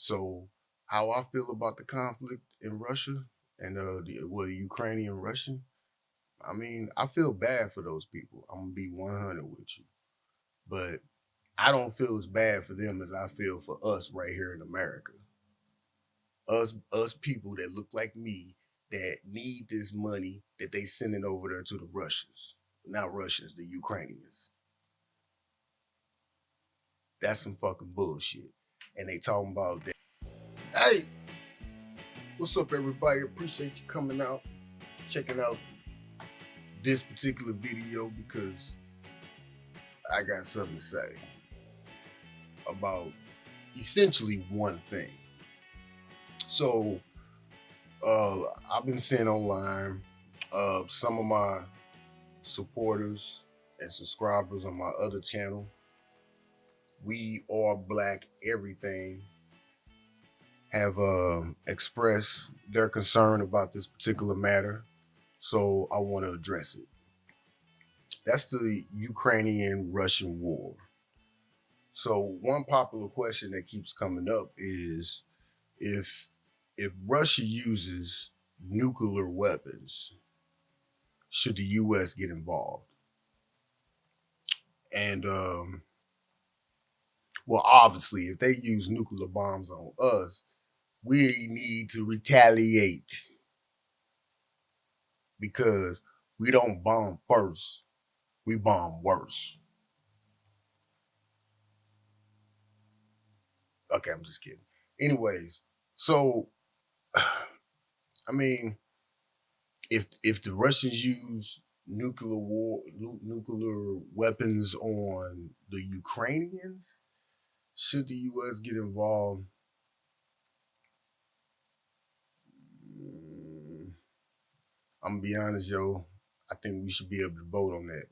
So, how I feel about the conflict in Russia and the Ukrainian Russian, I mean, I feel bad for those people. I'm gonna be 100 with you, but I don't feel as bad for them as I feel for us right here in America. Us people that look like me that need this money that they sending over there to the Russians, not Russians, the Ukrainians. That's some fucking bullshit. And they talking about that. Hey, what's up, everybody? Appreciate you coming out, checking out this particular video because I got something to say about essentially one thing. So, I've been seeing online some of my supporters and subscribers on my other channel. We Are Black Everything have expressed their concern about this particular matter, so I want to address it. That's the Ukrainian-Russian war. So one popular question that keeps coming up is if Russia uses nuclear weapons, should the U.S. get involved? And well, obviously, if they use nuclear bombs on us, we need to retaliate because we don't bomb first, we bomb worse. Okay, I'm just kidding. Anyways, so I mean, if the Russians use nuclear weapons on the Ukrainians, should the U.S. get involved? Mm, I'm gonna be honest, yo. I think we should be able to vote on that.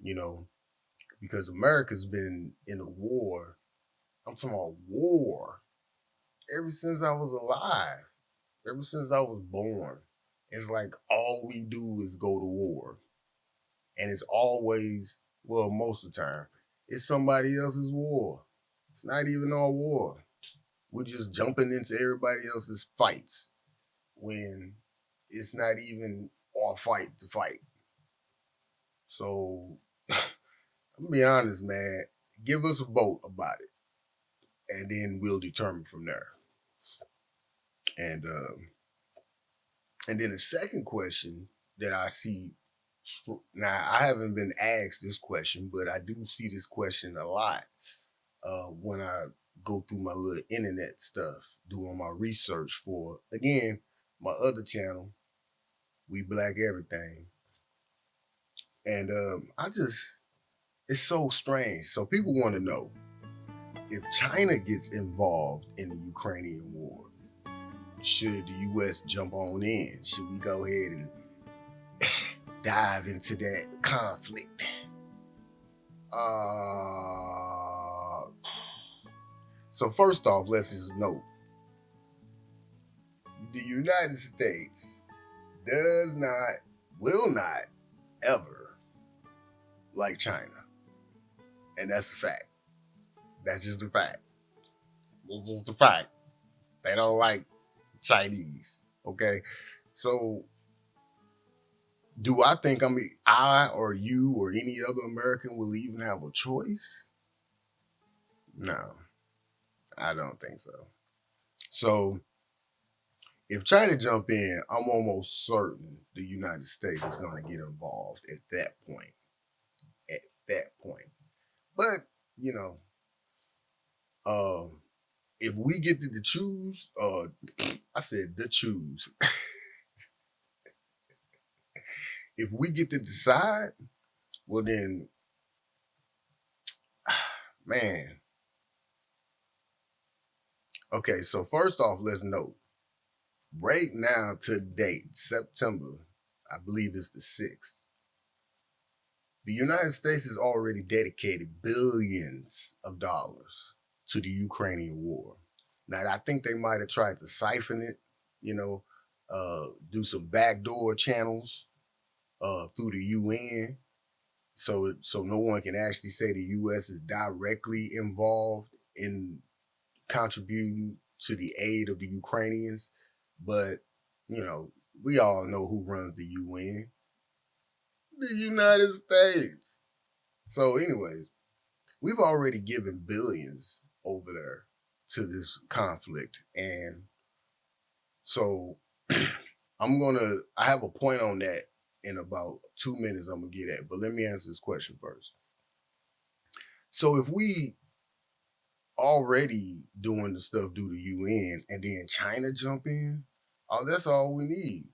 You know, because America's been in a war. I'm talking about war ever since I was alive, ever since I was born. It's like all we do is go to war. And it's always, well, most of the time, it's somebody else's war. It's not even our war. We're just jumping into everybody else's fights when it's not even our fight to fight. So I'm gonna be honest, man. Give us a vote about it, and then we'll determine from there. And and then the second question that I see now, I haven't been asked this question, but I do see this question a lot when I go through my little internet stuff, doing my research for, again, my other channel, We Black Everything. And it's so strange. So people want to know if China gets involved in the Ukrainian war, should the U.S. jump on in? Should we go ahead and dive into that conflict? So first off, let's just note the United States does not, will not ever like China. And that's a fact. That's just a fact. It's just a fact. They don't like Chinese. Okay. So do I think I or you or any other American will even have a choice? No, I don't think so. So if China jump in, I'm almost certain the United States is going to get involved at that point. At that point. But, you know, if we get to choose, I said the choose. If we get to decide, well then, man. Okay, so first off, let's note, right now to date, September, I believe it's the 6th, the United States has already dedicated billions of dollars to the Ukrainian war. Now, I think they might have tried to siphon it, you know, do some backdoor channels through the UN, so no one can actually say the U.S. is directly involved in contributing to the aid of the Ukrainians, but you know, we all know who runs the UN, the United States. So, anyways, we've already given billions over there to this conflict, and so I have a point on that in about 2 minutes. I'm gonna get at, but let me answer this question first. So, if we already doing the stuff due to UN, and then China jump in, oh, that's all we need.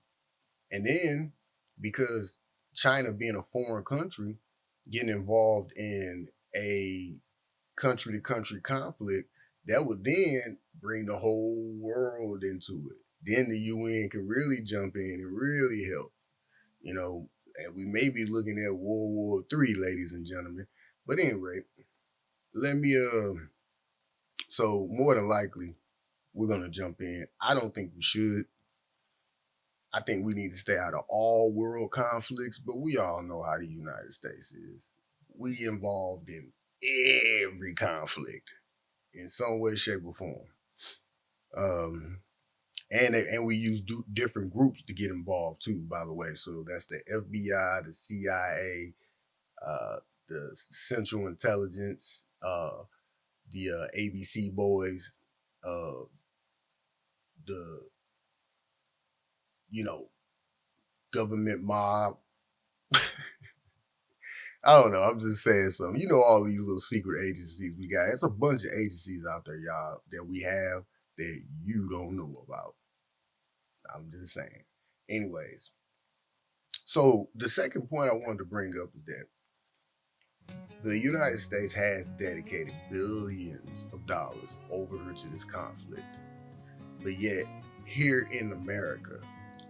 And then because China being a foreign country, getting involved in a country to country conflict, that would then bring the whole world into it. Then the UN can really jump in and really help, you know, and we may be looking at World War III, ladies and gentlemen. But anyway, let me so more than likely we're gonna jump in. I don't think we should. I think we need to stay out of all world conflicts, but we all know how the United States is. We involved in every conflict in some way, shape, or form. Um, and we use different groups to get involved too, by the way. So that's the FBI, the CIA, the Central Intelligence, the ABC boys, uh, the you know government mob. I don't know. I'm just saying something. You know, all these little secret agencies we got. It's a bunch of agencies out there, y'all, that we have that you don't know about. I'm just saying. Anyways, so the second point I wanted to bring up is that the United States has dedicated billions of dollars over to this conflict. But yet, here in America,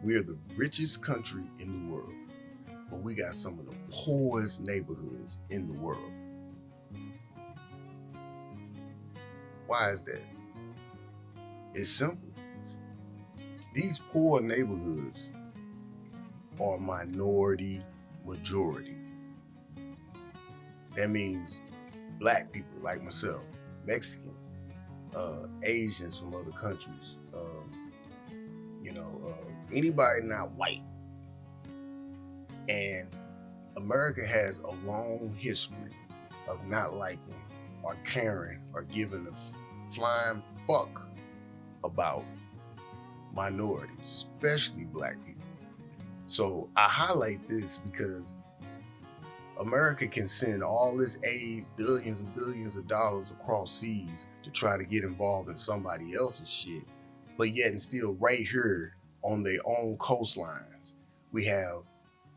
we are the richest country in the world, but we got some of the poorest neighborhoods in the world. Why is that? It's simple. These poor neighborhoods are minority majority. That means black people like myself, Mexicans, Asians from other countries, anybody not white. And America has a long history of not liking or caring or giving a flying fuck about minorities, especially black people. So I highlight this because America can send all this aid, billions and billions of dollars across seas to try to get involved in somebody else's shit, but yet and still right here on their own coastlines, we have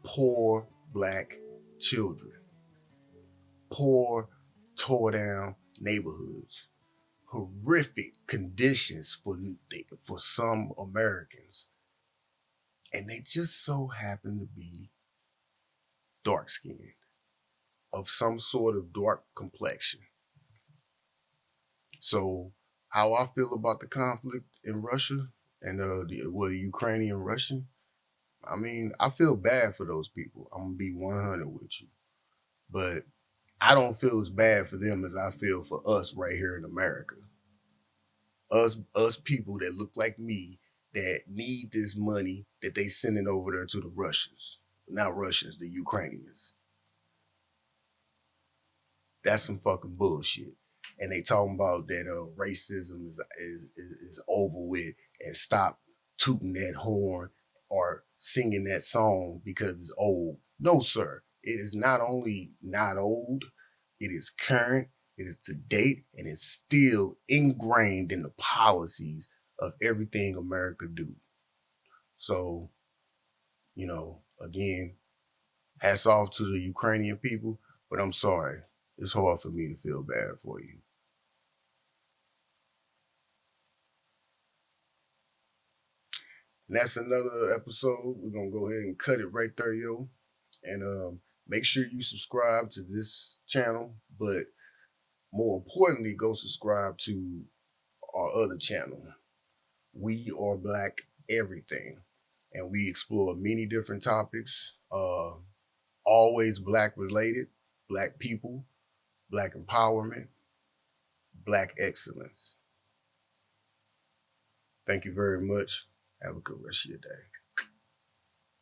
poor black children, poor, tore down neighborhoods, horrific conditions for some Americans, and they just so happen to be dark skinned, of some sort of dark complexion. So, how I feel about the conflict in Russia and the Ukrainian Russian, I mean, I feel bad for those people. I'm gonna be 100 with you, but I don't feel as bad for them as I feel for us right here in America. Us people that look like me that need this money that they sending over there to the Russians, not Russians, the Ukrainians. That's some fucking bullshit. And they talking about that racism is over with and stop tooting that horn or singing that song because it's old. No, sir. It is not only not old, it is current, it is to date, and it's still ingrained in the policies of everything America do. So, again, hats off to the Ukrainian people, but I'm sorry. It's hard for me to feel bad for you. And that's another episode. We're gonna go ahead and cut it right there, yo. And make sure you subscribe to this channel, but more importantly, go subscribe to our other channel. We Are Black Everything, and we explore many different topics. Always black related, black people, black empowerment, black excellence. Thank you very much. Have a good rest of your day.